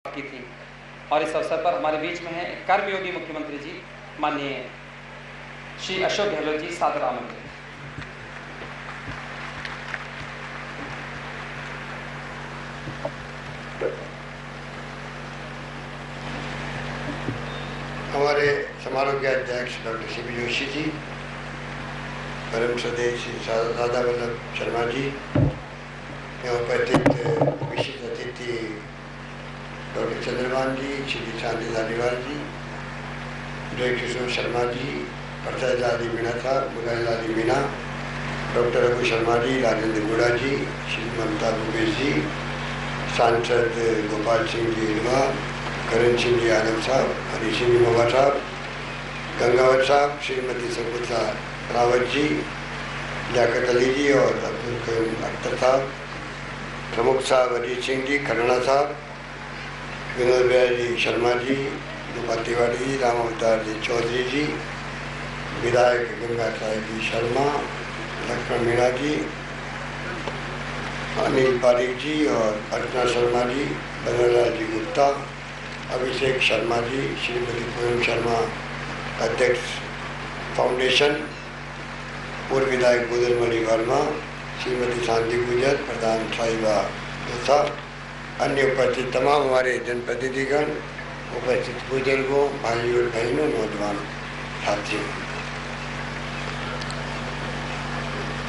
की थी। और इस अवसर पर हमारे बीच में है कर्मयोगी मुख्यमंत्री जी माननीय श्री अशोक गहलोत जी, सादर आमंत्रित। हमारे समारोह के अध्यक्ष doctor C P Joshi ji, परम श्रद्धेय श्री दादा वल्लभ शर्मा जी, यहाँ उपस्थित विशिष्ट अतिथि डॉक्टर चंद्रभान जी, श्री शांति धालीवाल जी, जय किशोर शर्मा जी, प्रसाद लाली मीणा साहब, मुरारी लाली मीणा, डॉक्टर रघु शर्मा जी, राजेंद्र गुड़ा जी, श्री ममता भूपेश जी, सांसद गोपाल सिंह जी इनवा, करण सिंह जी आनंद साहब, हरी सिंह जी मोगा साहब, गंगावत साहब, श्रीमती सकुता रावत जी, लियाकत अली जी और अब्दुल कयूम अख्तर साहब, प्रमुख साहब अजीत सिंह जी, खन्ना साहब, विनोद भैया जी शर्मा जी, गोपाल तिवारी जी, राम अवतार जी चौधरी जी, विधायक गंगा साहेब जी शर्मा, लक्ष्मण मीणा जी, अनिल पारिक जी और अर्चना शर्मा जी, बनरलाल जी गुप्ता, अभिषेक शर्मा जी, श्रीमती पूनम शर्मा अध्यक्ष फाउंडेशन, पूर्व विधायक बुदलमणि वर्मा, श्रीमती शांति गुजर, प्रधान साहिबा दोसा, अन्य उपस्थित तमाम हमारे जनप्रतिनिधिगण, उपस्थित बुजुर्गों, भाइयों और बहनों, नौजवान साथियों,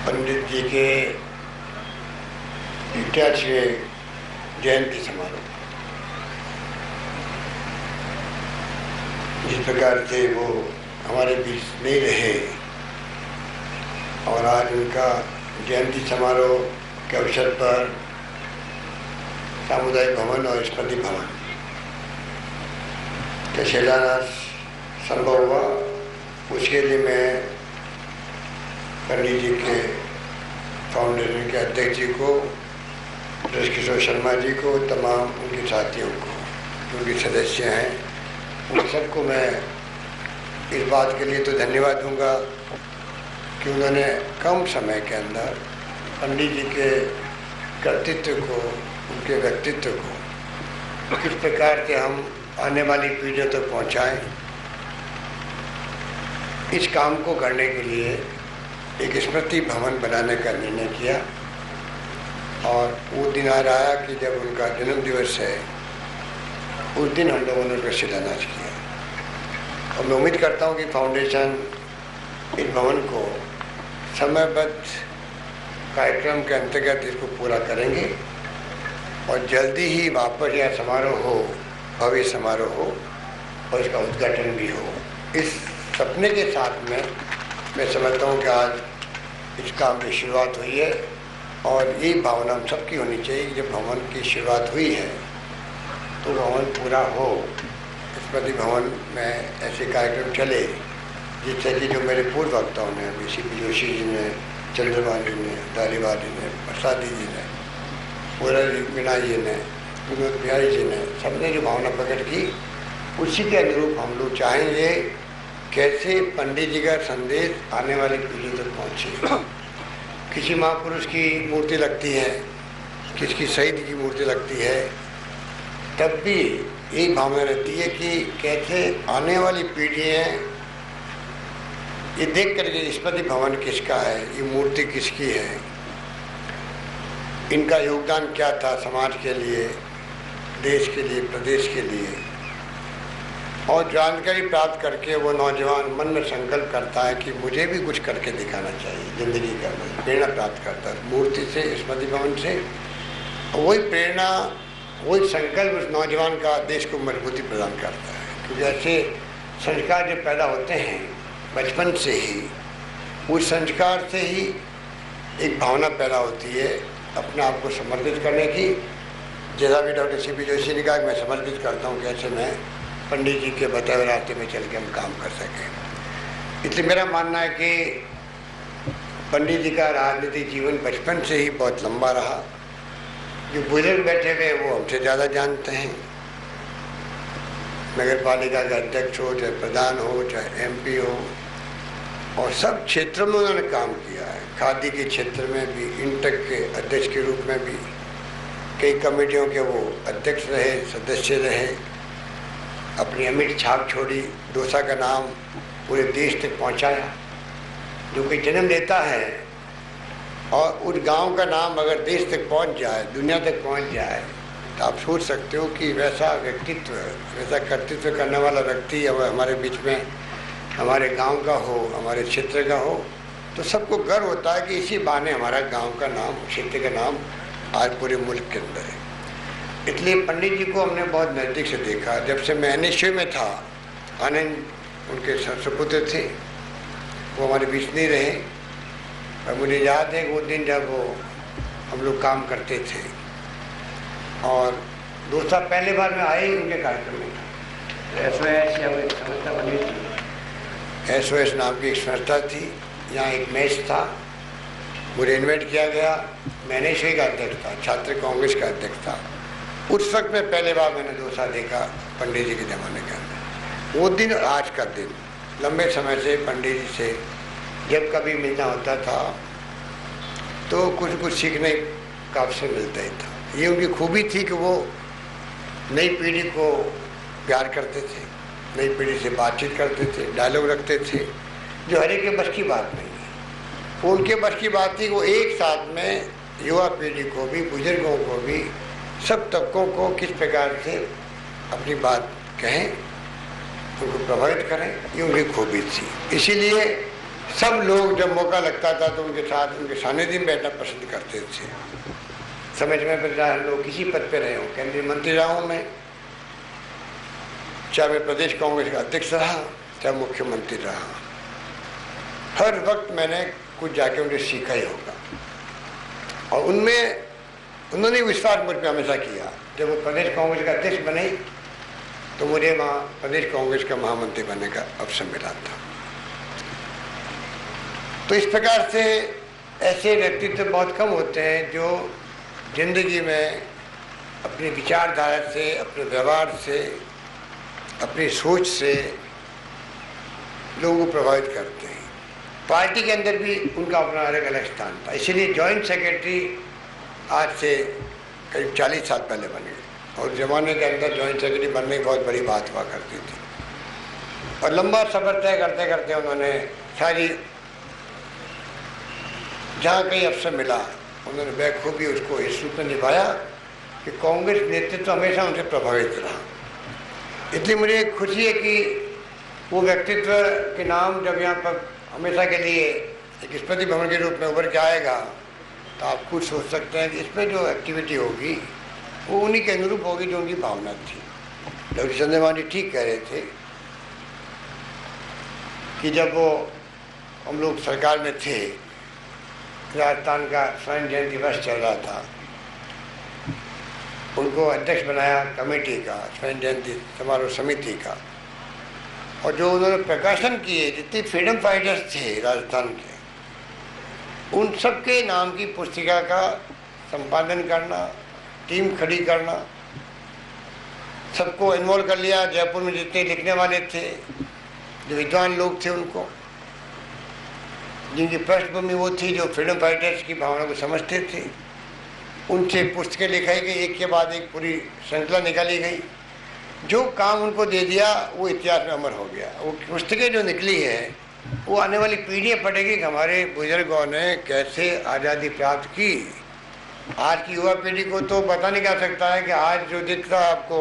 पंडित जी के 81वें जयंती समारोह, जिस प्रकार से वो हमारे बीच नहीं रहे और आज उनका जयंती समारोह के अवसर पर सामुदायिक भवन और स्मृति भवन का शिलान्यास संभव हुआ, उसके लिए मैं पंडित जी के फाउंडेशन के अध्यक्ष जी को, जय किशोर शर्मा जी को, तमाम उनके साथियों को, उनके सदस्य हैं, उन सबको मैं इस बात के लिए तो धन्यवाद दूंगा कि उन्होंने कम समय के अंदर पंडित जी के कर्तृत्व को, उनके व्यक्तित्व को किस प्रकार से हम आने वाली पीढ़ियों तक पहुंचाएं, इस काम को करने के लिए एक स्मृति भवन बनाने का निर्णय किया। और वो दिन आ रहा है कि जब उनका जन्म दिवस है, उस दिन हम लोगों ने उसका शिलान्यास किया। और मैं उम्मीद करता हूँ कि फाउंडेशन इस भवन को समयबद्ध कार्यक्रम के अंतर्गत इसको पूरा करेंगे और जल्दी ही वापस यह समारोह हो, भव्य समारोह हो और इसका उद्घाटन भी हो। इस सपने के साथ में मैं समझता हूँ कि आज इस काम की शुरुआत हुई है और ये भावना हम सबकी होनी चाहिए कि जब भवन की शुरुआत हुई है तो भवन पूरा हो, स्मृति भवन में ऐसे कार्यक्रम चले जिससे कि जो मेरे पूर्व वक्ताओं ने, सी पी जोशी जी ने, चंद्रभान जी ने, धालीवाल जी ने, प्रसादी जी ने, मुरारी मीणा जी ने, विनोद बिहारी जी ने, सबने जो भावना प्रकट की, उसी के अनुरूप हम लोग चाहेंगे कैसे पंडित जी का संदेश आने वाली पीढ़ी तक पहुँचे। किसी महापुरुष की मूर्ति लगती है, किसकी शहीद की मूर्ति लगती है, तब भी यही भावना रहती है कि कैसे आने वाली पीढ़ियाँ ये देख कर के स्मृति भवन किसका है, ये मूर्ति किसकी है, इनका योगदान क्या था समाज के लिए, देश के लिए, प्रदेश के लिए, और जानकारी प्राप्त करके वो नौजवान मन में संकल्प करता है कि मुझे भी कुछ करके दिखाना चाहिए ज़िंदगी का, प्रेरणा प्राप्त करता है मूर्ति से, स्मृति भवन से। वही प्रेरणा, वही संकल्प उस नौजवान का देश को मजबूती प्रदान करता है। क्योंकि ऐसे संस्कार जब पैदा होते हैं बचपन से ही, उस संस्कार से ही एक भावना पैदा होती है अपने आप को समर्पित करने की। जैसा भी डॉक्टर सी पी जोशी ने कहा कि मैं समर्पित करता हूँ कैसे मैं पंडित जी के बताए हुए रास्ते में चल के हम काम कर सकें। इसलिए मेरा मानना है कि पंडित जी का राजनीतिक जीवन बचपन से ही बहुत लंबा रहा। जो बुजुर्ग बैठे हुए वो हमसे ज़्यादा जानते हैं। नगर पालिका का अध्यक्ष हो, चाहे प्रधान हो, चाहे MP हो, और सब क्षेत्रों में उन्होंने काम किया है। खादी के क्षेत्र में भी, इंटक के अध्यक्ष के रूप में भी, कई कमेटियों के वो अध्यक्ष रहे, सदस्य रहे, अपनी अमिट छाप छोड़ी, डोसा का नाम पूरे देश तक पहुंचाया। जो कोई जन्म लेता है और उस गांव का नाम अगर देश तक पहुंच जाए, दुनिया तक पहुंच जाए, तो आप सोच सकते हो कि वैसा व्यक्तित्व, वैसा कर्तृत्व करने वाला व्यक्ति अब हमारे बीच में, हमारे गांव का हो, हमारे क्षेत्र का हो, तो सबको गर्व होता है कि इसी बहाने हमारा गांव का नाम, क्षेत्र का नाम आज पूरे मुल्क के अंदर है। इसलिए पंडित जी को हमने बहुत नज़दीक से देखा। जब से मैं NSU में था, आनंद उनके सपुत्र थे, वो हमारे बीच नहीं रहे। और मुझे याद है कि वो दिन जब वो हम लोग काम करते थे, और 2 साल पहले बार मैं आए ही उनके कार्यक्रम में था। SOS या वो एक संस्था बनी थी, SOS नाम की एक संस्था थी, यहाँ एक मैच था, मुझे इन्वाइट किया गया। मैं NSU का अध्यक्ष था, छात्र कांग्रेस का अध्यक्ष था। उस वक्त में पहले बार मैंने डोसा देखा पंडित जी के ज़माने के अंदर। वो दिन आज का दिन, लंबे समय से पंडित जी से जब कभी मिलना होता था तो कुछ सीखने का अवसर मिलता ही था। ये उनकी खूबी थी कि वो नई पीढ़ी को प्यार करते थे, नई पीढ़ी से बातचीत करते थे, डायलॉग रखते थे, जो हर एक के बस की बात नहीं है। वो उनके बस की बात थी, वो एक साथ में युवा पीढ़ी को भी, बुजुर्गों को भी, सब तबकों को किस प्रकार से अपनी बात कहें, उनको प्रभावित करें, ये उनकी खूबी थी। इसीलिए सब लोग जब मौका लगता था तो उनके साथ, उनके सानिध्य में बैठना पसंद करते थे। समय पर चाहे लोग किसी पद पर रहे हों, केंद्रीय मंत्री रहा हूँ मैं, चाहे मैं प्रदेश कांग्रेस का अध्यक्ष रहा, चाहे मुख्यमंत्री रहा, हर वक्त मैंने कुछ जाके उनसे सीखा ही होगा। और उनमें उन्होंने विश्वास मुझ पर हमेशा किया। जब वो प्रदेश कांग्रेस का अध्यक्ष बने तो मुझे वहाँ प्रदेश कांग्रेस का महामंत्री बनने का अवसर मिला था। तो इस प्रकार से ऐसे व्यक्तित्व बहुत कम होते हैं जो जिंदगी में अपनी विचारधारा से, अपने व्यवहार से, अपनी सोच से लोगों को प्रभावित करते हैं। पार्टी के अंदर भी उनका अपना अलग अलग स्थान था। इसीलिए जॉइंट सेक्रेटरी आज से करीब 40 साल पहले बन गए, और ज़माने के अंदर जॉइंट सेक्रेटरी बनने की बहुत बड़ी बात हुआ करती थी। और लंबा सफ़र तय करते करते उन्होंने सारी, जहाँ कहीं अवसर मिला उन्होंने बखूबी उसको इस रूप में निभाया कि कांग्रेस नेतृत्व हमेशा उनसे प्रभावित रहा। इसलिए मुझे खुशी है कि वो व्यक्तित्व के नाम जब यहाँ पर हमेशा के लिए एक स्मृति भवन के रूप में उभर के आएगा, तो आप खुद सोच सकते हैं कि इसमें जो एक्टिविटी होगी वो उन्हीं के अनुरूप होगी जो उनकी भावना थी। डॉक्टर चंद्रमान जी ठीक कह रहे थे कि जब वो हम लोग सरकार में थे, राजस्थान का स्वर्ण जयंती दिवस चल रहा था, उनको अध्यक्ष बनाया कमेटी का, स्वर्ण जयंती समारोह समिति का, और जो उन्होंने प्रकाशन किए, जितने फ्रीडम फाइटर्स थे राजस्थान के, उन सब के नाम की पुस्तिका का संपादन करना, टीम खड़ी करना, सबको इन्वॉल्व कर लिया। जयपुर में जितने लिखने वाले थे, जो विद्वान लोग थे, उनको, जिनकी पृष्ठभूमि वो थी, जो फ्रीडम फाइटर्स की भावना को समझते थे, उनसे पुस्तकें लिखाई गई, एक के बाद एक पूरी श्रृंखला निकाली गई। जो काम उनको दे दिया वो इतिहास में अमर हो गया। वो पुस्तकें जो निकली है वो आने वाली पीढ़ियाँ पढ़ेगी कि हमारे बुजुर्गों ने कैसे आज़ादी प्राप्त की। आज की युवा पीढ़ी को तो पता नहीं जा सकता है कि आज जो दिखता है आपको,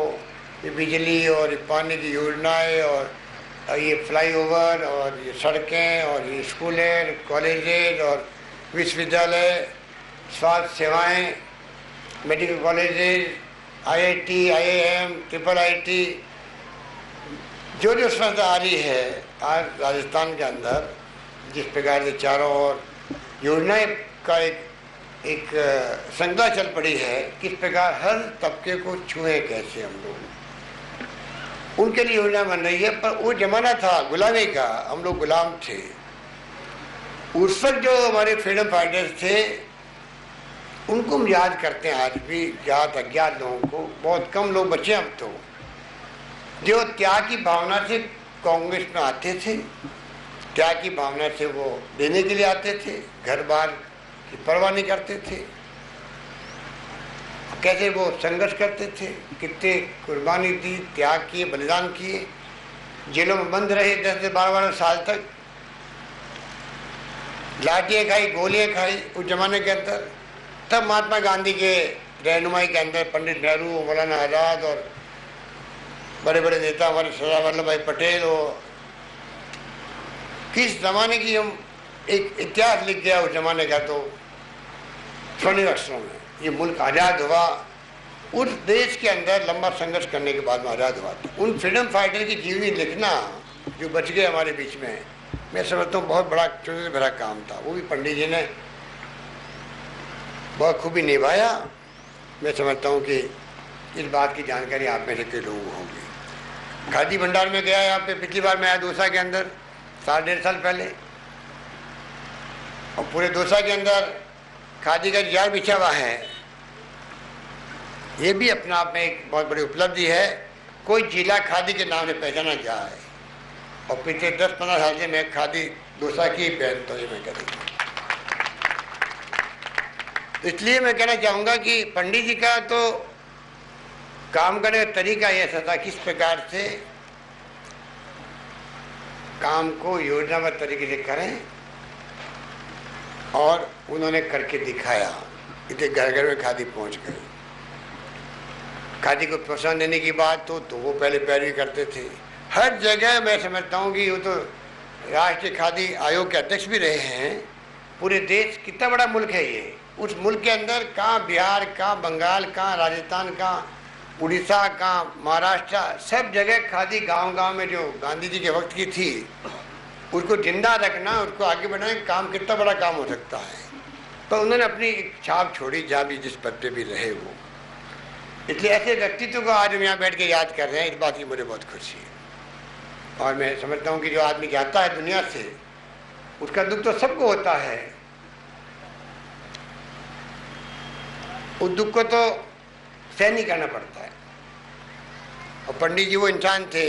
ये बिजली और पानी की योजनाएं और ये फ्लाईओवर और ये सड़कें और ये स्कूलें, कॉलेजेस और विश्वविद्यालय, स्वास्थ्य सेवाएं, medical colleges, IIT, IIM, IIIT, जो संस्था आ रही है आज राजस्थान के अंदर, जिस प्रकार से चारों ओर योजनाएं का एक श्रृंखला चल पड़ी है, किस प्रकार हर तबके को छुए कैसे हम लोग, उनके लिए योजना बन रही है। पर वो जमाना था गुलामी का, हम लोग गुलाम थे। उस वक्त जो हमारे फ्रीडम फाइटर्स थे उनको हम याद करते हैं आज भी, ज्ञात अज्ञात लोगों को। बहुत कम लोग बचे अब तो, जो त्याग की भावना से कांग्रेस में आते थे, त्याग की भावना से वो देने के लिए आते थे, घर बार की परवाह नहीं करते थे। कैसे वो संघर्ष करते थे, कितने कुर्बानी दी, त्याग किए, बलिदान किए, जेलों में बंद रहे 10 से 12 साल तक, लाठियाँ खाई, गोलियाँ खाई उस जमाने के अंदर। तब महात्मा गांधी के रहनुमाई के अंदर पंडित नेहरू, मौलाना आज़ाद और बड़े बड़े नेता हमारे सरदार वल्लभ भाई पटेल, और किस जमाने की हम एक इतिहास लिख गया उस जमाने का, तो स्वर्णिम अक्षरों में ये मुल्क आज़ाद हुआ। उस देश के अंदर लंबा संघर्ष करने के बाद में आज़ाद हुआ था। उन फ्रीडम फाइटर की जीवनी लिखना जो बच गए हमारे बीच में, मैं समझता हूँ बहुत बड़ा चुनौती भरा काम था। वो भी पंडित जी ने बहुत खूबी निभाया। मैं समझता हूँ कि इस बात की जानकारी आप में से कई लोगों को होगी। खादी भंडार में गया यहाँ पे, पिछली बार मैं आया दौसा के अंदर 1.5 साल पहले, और पूरे दौसा के अंदर खादी का जाल बिछा हुआ है। ये भी अपने आप में एक बहुत बड़ी उपलब्धि है। कोई जिला खादी के नाम से पहचाना जाए, और पिछले 10-15 साल से मैं खादी दौसा की ही पहनता हूँ, ये मैं कहूँगा। इसलिए मैं कहना चाहूँगा कि पंडित जी का तो काम करने का तरीका ये ऐसा था, किस प्रकार से काम को योजनाबद्ध तरीके से करें, और उन्होंने करके दिखाया। इतने घर घर में खादी पहुंच गई। खादी को प्रोत्साहन देने की बात तो वो पहले पैरवी करते थे हर जगह। मैं समझता हूँ कि वो तो राष्ट्रीय खादी आयोग के अध्यक्ष भी रहे हैं। पूरे देश, कितना बड़ा मुल्क है ये, उस मुल्क के अंदर कहाँ बिहार, कहाँ बंगाल, कहाँ राजस्थान, कहाँ उड़ीसा, कहाँ महाराष्ट्र, सब जगह खादी गांव-गांव में जो गांधी जी के वक्त की थी, उसको जिंदा रखना, उसको आगे बढ़ाने का काम कितना बड़ा काम हो सकता है। तो उन्होंने अपनी एक छाप छोड़ी, जहाँ भी जिस पद पे भी रहे वो। इसलिए ऐसे व्यक्तित्व को आज हम यहाँ बैठ के याद कर रहे हैं, इस बात की मुझे बहुत खुशी है। और मैं समझता हूँ कि जो आदमी जाता है दुनिया से, उसका दुख तो सबको होता है, उस दुख को तो सहन नहीं करना पड़ता है। और पंडित जी वो इंसान थे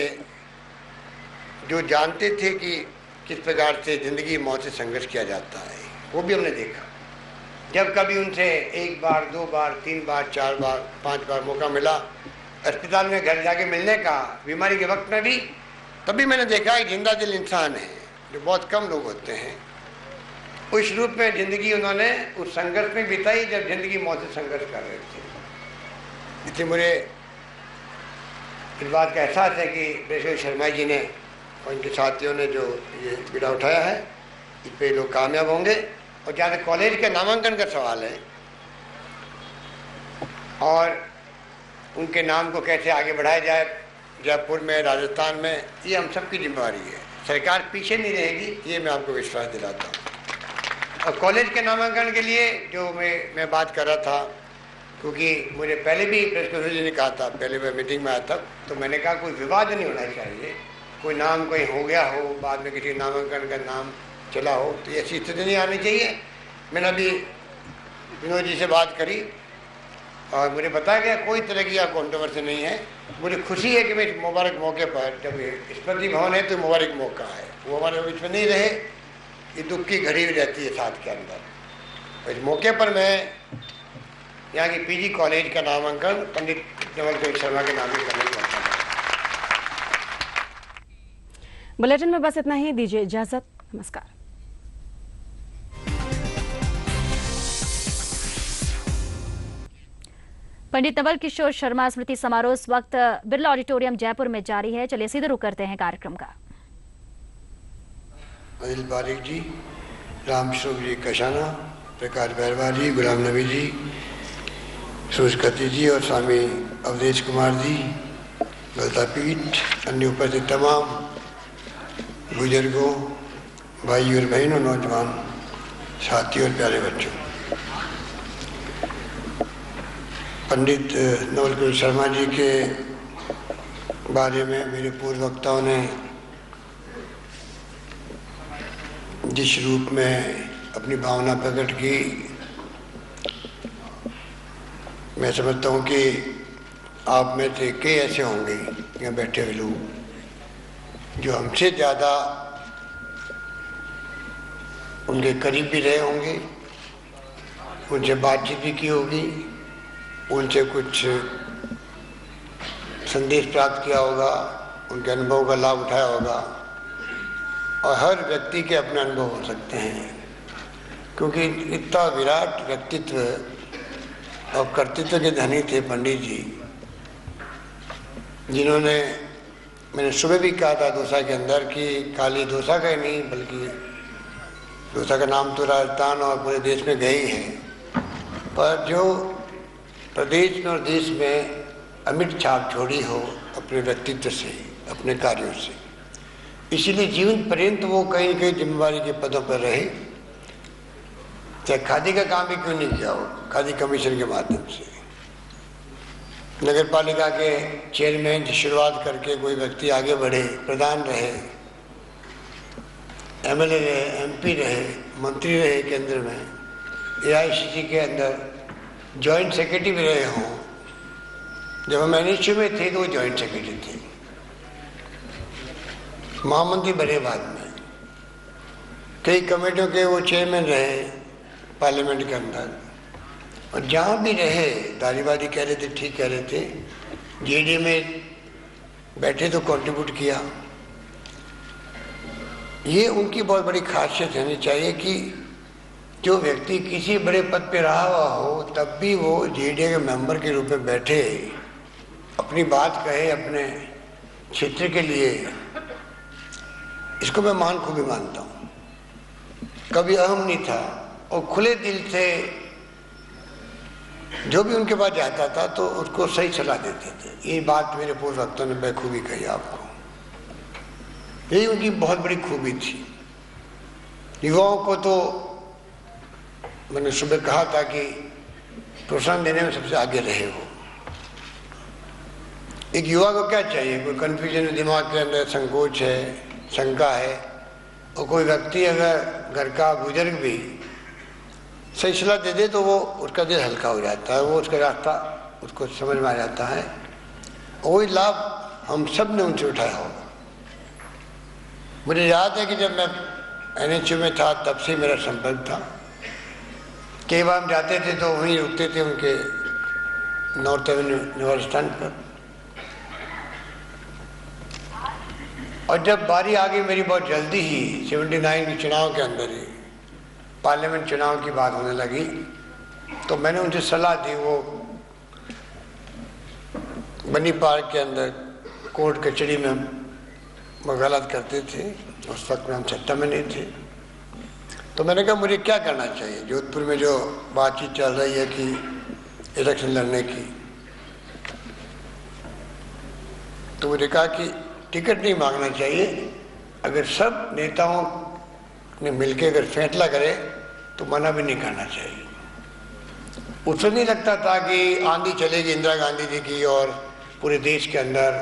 जो जानते थे कि किस प्रकार से जिंदगी मौत से संघर्ष किया जाता है। वो भी हमने देखा। जब कभी उनसे 1 बार, 2 बार, 3 बार, 4 बार, 5 बार मौका मिला अस्पताल में घर जाके मिलने का, बीमारी के वक्त में भी, तभी मैंने देखा कि जिंदा दिल इंसान है, जो बहुत कम लोग होते हैं। उस रूप में ज़िंदगी उन्होंने उस संघर्ष में बिताई जब जिंदगी मौत से संघर्ष कर रहे थे। इसलिए मुझे इस बात का एहसास है कि बृहस्पति शर्मा जी ने और उनके साथियों ने जो ये बीड़ा उठाया है, इस पर लोग कामयाब होंगे। और जहाँ तक कॉलेज के नामांकन का सवाल है और उनके नाम को कैसे आगे बढ़ाया जाए जयपुर में, राजस्थान में, ये हम सबकी जिम्मेवारी है। सरकार पीछे नहीं रहेगी, ये मैं आपको विश्वास दिलाता हूँ। और कॉलेज के नामांकन के लिए जो मैं बात कर रहा था, क्योंकि मुझे पहले भी बृहस्पति जी ने कहा था, पहले मैं मीटिंग में आया था, तो मैंने कहा कोई विवाद नहीं होना चाहिए। कोई नाम कहीं हो गया हो, बाद में किसी नामांकन का नाम चला हो, तो ऐसी स्थिति नहीं आनी चाहिए। मैंने अभी विनोद जी से बात करी और मुझे बताया गया कोई तरह की कॉन्ट्रोवर्सी नहीं है। मुझे खुशी है कि मैं इस मुबारक मौके पर, जब स्मृति भवन है तो मुबारक मौका है, वो हमारे बीच में नहीं रहे, ये दुख की घड़ी भी रहती है साथ के अंदर। इस मौके पर मैं यहाँ की पीजी कॉलेज का नामांकन पंडित नवल शर्मा के नाम से करने चाहता हूँ। बुलेटिन में बस इतना ही, दीजिए इजाजत, नमस्कार। पंडित नवल किशोर शर्मा स्मृति समारोह इस वक्त बिरला ऑडिटोरियम जयपुर में जारी है। चलिए सीधे रुक करते हैं कार्यक्रम का। अनिल बारिक जी, रामस्वरूप जी कशाना, प्रकाश बैरवा जी, गुलाम नबी जी, सूरजकती जी और स्वामी अवधेश कुमार जी, गलता पीठ, अन्य उपस्थित तमाम बुजुर्गों, भाई और बहनों, नौजवान साथियों और प्यारे बच्चों, पंडित नवल किशोर शर्मा जी के बारे में मेरे पूर्व वक्ताओं ने जिस रूप में अपनी भावना प्रकट की, मैं समझता हूँ कि आप में से कई ऐसे होंगे यहाँ बैठे हुए लोग जो हमसे ज़्यादा उनके करीब भी रहे होंगे, उनसे बातचीत भी की होगी, उनसे कुछ संदेश प्राप्त किया होगा, उनके अनुभव का लाभ उठाया होगा। और हर व्यक्ति के अपने अनुभव हो सकते हैं, क्योंकि इतना विराट व्यक्तित्व और कर्तृत्व के धनी थे पंडित जी, जिन्होंने, मैंने सुबह भी कहा था दोसा के अंदर कि खाली दोसा का ही नहीं बल्कि दोसा का नाम तो राजस्थान और पूरे देश में गई है, पर जो प्रदेश में और देश में अमिट छाप छोड़ी हो अपने व्यक्तित्व से, अपने कार्यों से, इसीलिए जीवन पर्यंत वो कहीं न कहीं जिम्मेवारी के पदों पर रहे। चाहे खादी का काम भी क्यों नहीं किया हो, खादी कमीशन के माध्यम से नगर पालिका के चेयरमैन से शुरुआत करके कोई व्यक्ति आगे बढ़े, प्रधान रहे, एमएलए रहे, एमपी रहे, मंत्री रहे केंद्र में, एआईसीसी के अंदर जॉइंट सेक्रेटरी भी रहे हों। जब हम एनएचयू में थे तो वो जॉइंट सेक्रेटरी थे, महामंत्री बने बाद में, कई कमेटियों के वो चेयरमैन रहे पार्लियामेंट के अंदर। और जहाँ भी रहे, दारीवादी कह रहे थे, ठीक कह रहे थे, जेडीए में बैठे तो कंट्रीब्यूट किया। ये उनकी बहुत बड़ी खासियत होनी चाहिए कि जो व्यक्ति किसी बड़े पद पे रहा हुआ हो तब भी वो जेडीए के मेंबर के रूप में बैठे, अपनी बात कहे अपने क्षेत्र के लिए, इसको मैं खूबी मानता हूँ। कभी अहम नहीं था और खुले दिल से जो भी उनके पास जाता था तो उसको सही सलाह देते थे। ये बात मेरे पूर्व वक्तों ने बखूबी कही आपको, यही उनकी बहुत बड़ी खूबी थी। युवाओं को तो मैंने सुबह कहा था कि प्रोत्साहन देने में सबसे आगे रहे हो। एक युवा को क्या चाहिए, कोई कन्फ्यूजन है दिमाग के अंदर, संकोच है, शंका है, और कोई व्यक्ति अगर घर का बुजुर्ग भी सही सलाह दे दे तो वो उसका दिल हल्का हो जाता है, वो उसका रास्ता उसको समझ में आ जाता है। वही लाभ हम सब ने उनसे उठाया होगा। मुझे याद है कि जब मैं एनएचयू में था तब से मेरा संपर्क था। कई बार हम जाते थे तो वहीं रुकते थे उनके नॉर्थ एवेन्यू निवास स्थान पर। और जब बारी आ गई मेरी बहुत जल्दी ही 79 के चुनाव के अंदर ही पार्लियामेंट चुनाव की बात होने लगी, तो मैंने उनसे सलाह दी। वो बनी पार्क के अंदर कोर्ट कचहरी में वकालत करते थे, उस वक्त में हम सत्ता में नहीं थे। तो मैंने कहा मुझे क्या करना चाहिए, जोधपुर में जो बातचीत चल रही है कि इलेक्शन लड़ने की, तो मुझे कहा कि टिकट नहीं मांगना चाहिए, अगर सब नेताओं ने मिलकर अगर फैसला करे तो मना भी नहीं करना चाहिए। उससे नहीं लगता था कि आंधी चलेगी इंदिरा गांधी जी की और पूरे देश के अंदर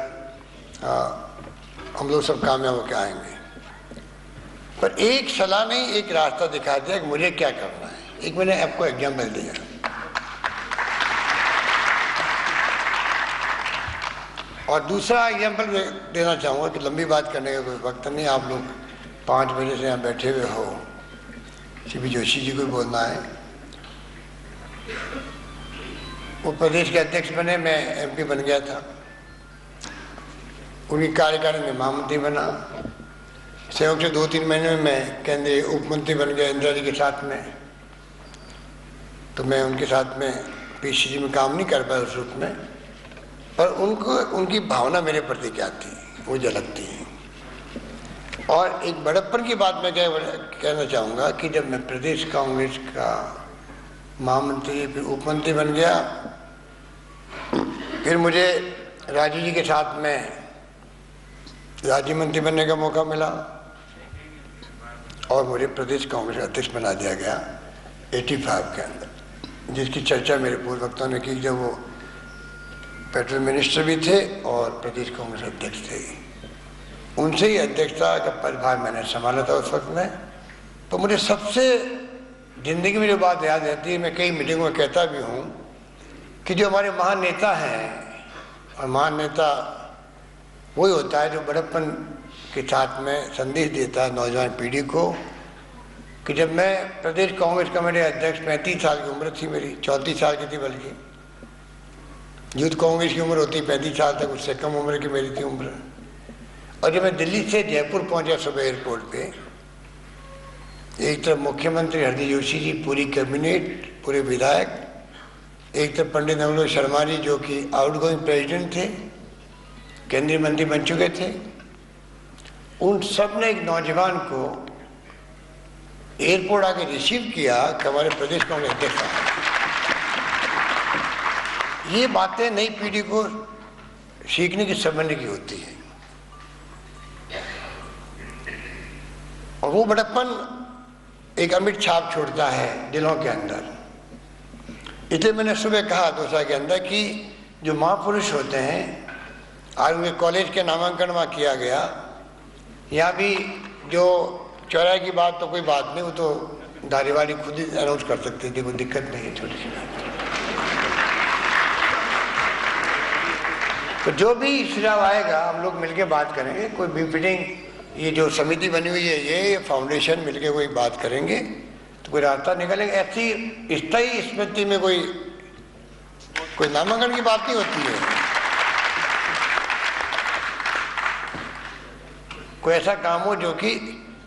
हम लोग सब कामयाब होकर आएंगे, पर एक सलाह नहीं, एक रास्ता दिखा दिया कि मुझे क्या करना है। एक मैंने आपको एग्जाम्पल दिया। और दूसरा एग्जाम्पल मैं देना चाहूँगा कि लंबी बात करने का कोई वक्त नहीं, आप लोग 5 बजे से यहाँ बैठे हुए हो। सीपी जोशी जी को बोलना है, वो प्रदेश के अध्यक्ष बने, मैं एमपी बन गया था, उनकी कार्यकारिणी में महामंत्री बना। संयोग से 2-3 महीने में मैं केंद्रीय उप मंत्री बन गया इंदिरा जी के साथ में। तो मैं उनके साथ में पीसीसी में काम नहीं कर पाया उस रूप में, पर उनको उनकी भावना मेरे प्रति क्या थी वो झलकती है। और एक बड़प्पन की बात मैं कहना चाहूँगा कि जब मैं प्रदेश कांग्रेस का महामंत्री फिर उप मंत्री बन गया, फिर मुझे राजीव जी के साथ में राज्य मंत्री बनने का मौका मिला और मुझे प्रदेश कांग्रेस अध्यक्ष बना दिया गया 85 के अंदर, जिसकी चर्चा मेरे पूर्व वक्ताओं ने की, जब वो पेट्रोल मिनिस्टर भी थे और प्रदेश कांग्रेस अध्यक्ष थे। उनसे ही अध्यक्षता का पदभार मैंने संभाला था उस वक्त में। तो मुझे सबसे ज़िंदगी में जो बात याद रहती है, मैं कई मीटिंगों में कहता भी हूँ कि जो हमारे महान नेता हैं, और महान नेता वही होता है जो बड़प्पन के साथ में संदेश देता है नौजवान पीढ़ी को। कि जब मैं प्रदेश कांग्रेस कमेटी अध्यक्ष 35 साल की उम्र थी मेरी, 34 साल की थी बल्कि, यूथ कांग्रेस की उम्र होती 35 साल तक, उससे कम उम्र की मेरी थी उम्र। और जब मैं दिल्ली से जयपुर पहुंचा सुबह एयरपोर्ट पे, एक तरफ मुख्यमंत्री हरदीप जोशी जी, पूरी कैबिनेट, पूरे विधायक, एक तरफ पंडित नवलोक शर्मा जी जो कि आउटगोइंग प्रेसिडेंट थे, केंद्रीय मंत्री बन चुके थे, उन सब ने एक नौजवान को एयरपोर्ट आके रिसीव किया कि हमारे प्रदेश कांग्रेस अध्यक्ष हैं। ये बातें नई पीढ़ी को सीखने की, समझने की होती है। और वो बड़प्पन एक अमिट छाप छोड़ता है दिलों के अंदर। इसलिए मैंने सुबह कहा दोसा के अंदर कि जो महापुरुष होते हैं, आज उनके कॉलेज के नामांकन वहाँ किया गया, यहाँ भी जो चौराहे की बात तो कोई बात नहीं, वो तो धारीवाली खुद ही अनाउंस कर सकती थी, कोई दिक्कत नहीं है, छोटी सी बात। तो जो भी सुझाव आएगा हम लोग मिलके बात करेंगे। कोई बिफिटिंग, ये जो समिति बनी हुई है, ये फाउंडेशन मिलके कोई बात करेंगे तो कोई रास्ता निकलेगा। ऐसी स्थायी स्मृति में कोई नामांकन की बात नहीं होती है। कोई ऐसा काम हो जो कि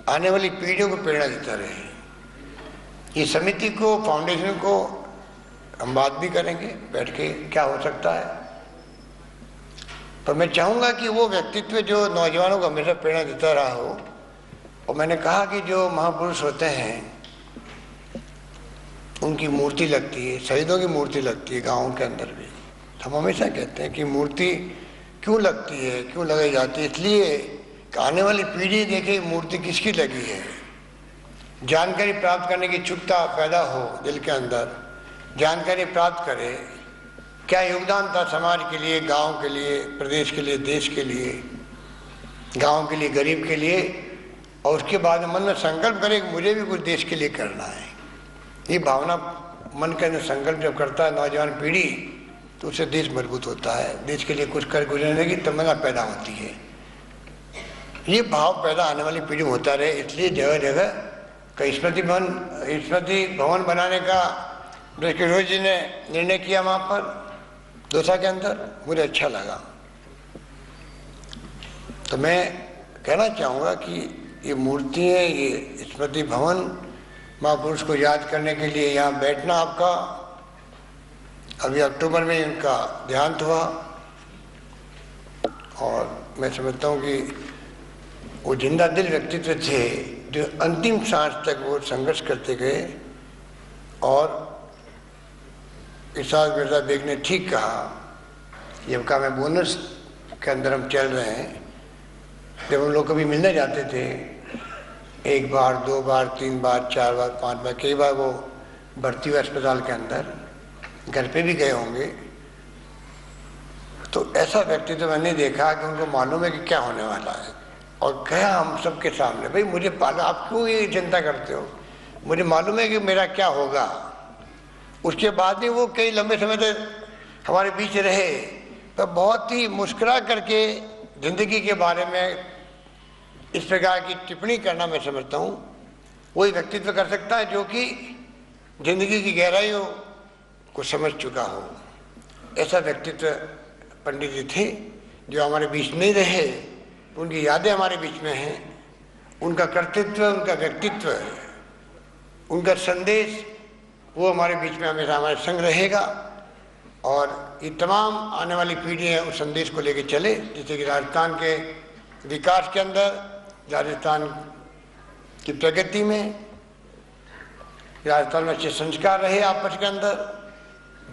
आने वाली पीढ़ियों को प्रेरणा देता रहे। ये समिति को, फाउंडेशन को हम बात भी करेंगे बैठ के क्या हो सकता है। पर मैं चाहूँगा कि वो व्यक्तित्व जो नौजवानों को हमेशा प्रेरणा देता रहा हो। और मैंने कहा कि जो महापुरुष होते हैं उनकी मूर्ति लगती है, शहीदों की मूर्ति लगती है गाँव के अंदर भी। हम हमेशा कहते हैं कि मूर्ति क्यों लगती है, क्यों लगाई जाती है, इसलिए कि आने वाली पीढ़ी देखे मूर्ति किसकी लगी है। जानकारी प्राप्त करने की इच्छुकता पैदा हो दिल के अंदर, जानकारी प्राप्त करे क्या योगदान था समाज के लिए, गांव के लिए, प्रदेश के लिए, देश के लिए, गांव के लिए, गरीब के लिए। और उसके बाद मन में संकल्प करे कि मुझे भी कुछ देश के लिए करना है। ये भावना मन के अंदर संकल्प जब करता है नौजवान पीढ़ी, तो उससे देश मजबूत होता है। देश के लिए कुछ कर गुजरने की तमन्ना पैदा होती है। ये भाव पैदा आने वाली पीढ़ी में होता रहे, इसलिए जगह जगह कई स्मृति भवन बनाने का रोज जी ने निर्णय किया वहाँ पर दोसा के अंदर। मुझे अच्छा लगा। तो मैं कहना चाहूँगा कि ये मूर्तियाँ, ये स्मृति भवन, महापुरुष को याद करने के लिए यहाँ बैठना आपका, अभी अक्टूबर में इनका देहांत हुआ। और मैं समझता हूँ कि वो जिंदा दिल व्यक्तित्व थे जो अंतिम सांस तक वो संघर्ष करते गए। और इसाक मिर्जा बेग ने ठीक कहा, जब कहा मैं बोनस के अंदर हम चल रहे हैं, जब हम लोग कभी मिलने जाते थे, 1 बार 2 बार 3 बार 4 बार 5 बार, कई बार वो भर्ती हुए अस्पताल के अंदर, घर पे भी गए होंगे, तो ऐसा व्यक्तित्व मैंने देखा कि उनको मालूम है कि क्या होने वाला है। और कहा हम सबके सामने, भाई मुझे पाला, आप क्यों ये चिंता करते हो, मुझे मालूम है कि मेरा क्या होगा। उसके बाद भी वो कई लंबे समय तक हमारे बीच रहे, पर बहुत ही मुस्कुरा करके जिंदगी के बारे में इस प्रकार की टिप्पणी करना मैं समझता हूँ वही व्यक्तित्व कर सकता है जो कि जिंदगी की गहराइयों को समझ चुका हो। ऐसा व्यक्तित्व पंडित जी थे जो हमारे बीच नहीं रहे, उनकी यादें हमारे बीच में हैं, उनका कर्तृत्व, उनका व्यक्तित्व, उनका संदेश वो हमारे बीच में हमेशा हमारे संग रहेगा। और ये तमाम आने वाली पीढ़ियाँ उस संदेश को लेकर चले, जैसे कि राजस्थान के विकास के अंदर, राजस्थान की प्रगति में, राजस्थान में अच्छे संस्कार रहे, आपस के अंदर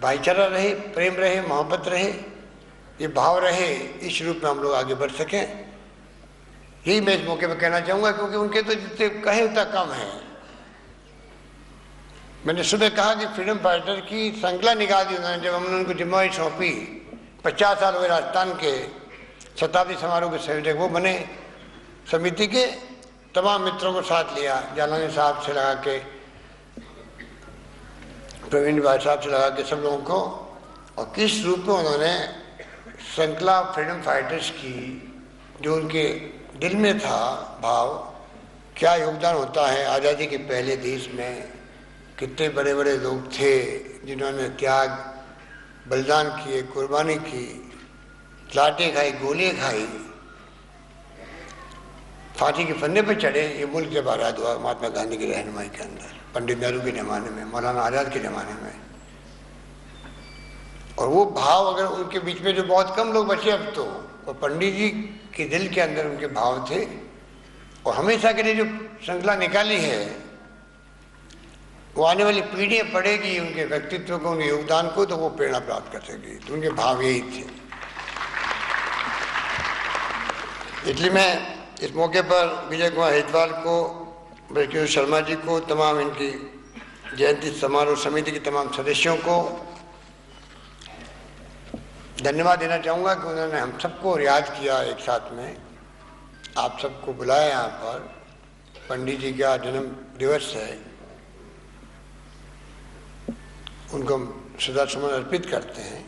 भाईचारा रहे, प्रेम रहे, मोहब्बत रहे, ये भाव रहे, इस रूप में हम लोग आगे बढ़ सकें। यही मैं इस मौके पर कहना चाहूँगा, क्योंकि उनके तो जितने कहे उतना कम है। मैंने सुबह कहा कि फ्रीडम फाइटर की श्रृंखला निकाल दी उन्होंने, जब हमने उनको जिम्मेवारी सौंपी। 50 साल हुए राजस्थान के शताब्दी समारोह के संयोजक वो बने। समिति के तमाम मित्रों को साथ लिया, जालानी साहब से लगा के, प्रवीण भाई साहब से लगा के, सब लोगों को। और किस रूप में उन्होंने श्रृंखला फ्रीडम फाइटर्स की, जो उनके दिल में था भाव, क्या योगदान होता है आज़ादी के पहले देश में, कितने बड़े बड़े लोग थे जिन्होंने त्याग, बलिदान किए, कुर्बानी की, लाटें खाई, गोलियां खाई, फांसी के फंदे पर चढ़े। ये मुल्क जब आज़ाद हुआ महात्मा गांधी की रहनुमाई के अंदर, पंडित नेहरू के ज़माने में, मौलाना आज़ाद के ज़माने में। और वो भाव अगर उनके बीच में जो बहुत कम लोग बचे अब तो, और पंडित जी के दिल के अंदर उनके भाव थे। और हमेशा के लिए जो श्रृंखला निकाली है वो आने वाली पीढ़ियाँ पढ़ेगी उनके व्यक्तित्व को, उनके योगदान को, तो वो प्रेरणा प्राप्त कर सकेगी। तो उनके भाव यही थे। इसलिए मैं इस मौके पर विजय कुमार हेतवाल को, ब्रजकिशोर शर्मा जी को, तमाम इनकी जयंती समारोह समिति के तमाम सदस्यों को धन्यवाद देना चाहूँगा कि उन्होंने हम सबको याद किया एक साथ में, आप सबको बुलाया यहाँ पर। पंडित जी का जन्म दिवस है, उनको हम श्रद्धासुमन अर्पित करते हैं।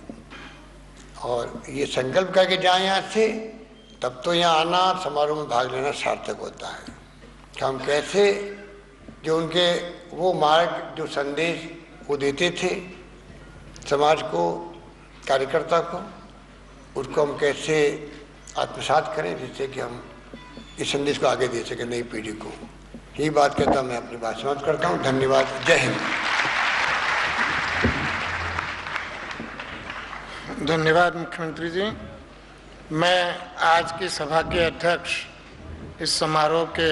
और ये संकल्प करके जाए यहाँ से, तब तो यहाँ आना, समारोह में भाग लेना सार्थक होता है कि हम कैसे जो उनके वो मार्ग, जो संदेश वो देते थे समाज को, कार्यकर्ता को, उसको हम कैसे आत्मसात करें जिससे कि हम इस संदेश को आगे दे सकें नई पीढ़ी को। यही बात कहता मैं अपनी बात समाप्त करता हूँ। धन्यवाद। जय हिंद। धन्यवाद मुख्यमंत्री जी। मैं आज की सभा के अध्यक्ष, इस समारोह के